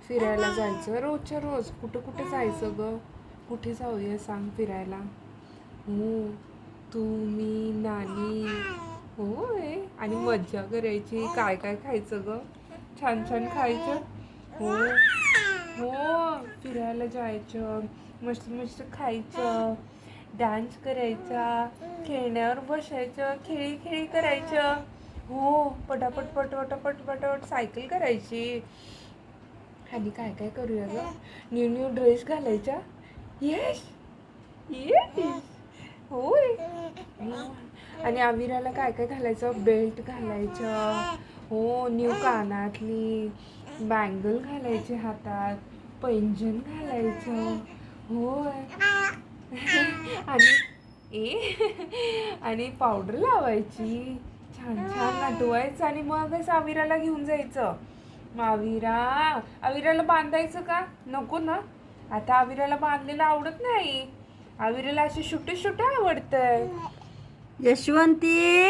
फिरायला जायचं रोजच्या रोज. कुठं कुठे जायचं ग? कुठे जाऊया सांग फिरायला? हो, तू मी नानी. होय, आणि मज्जा करायची. काय काय खायचं ग? छान छान खायचं. हो हो, फिरायला जायचं, मस्त मस्त खायचं, डान्स करायचा, खेळण्यावर बसायचं, खेळी खेळी करायचं. हो, पटापट पटपट पटापट सायकल करायची. आणि काय काय करूया ग? न्यू न्यू ड्रेस घालायचा. येस येस, होय. आणि अविराला काय काय घालायचं? बेल्ट घालायचं. हो, न्यू कानातली, बँगल घालायचे हातात, पैंजण घालायचं. होय. आणि आणि पावडर लावायची, छान छान नटवायचं आणि मगच अविराला घेऊन जायचं. मग अविराला बांधायचं का? नको ना. आता अविराला बांधलेलं आवडत नाही. अविराला असे छोटे छोटे आवडतंय. यशवंती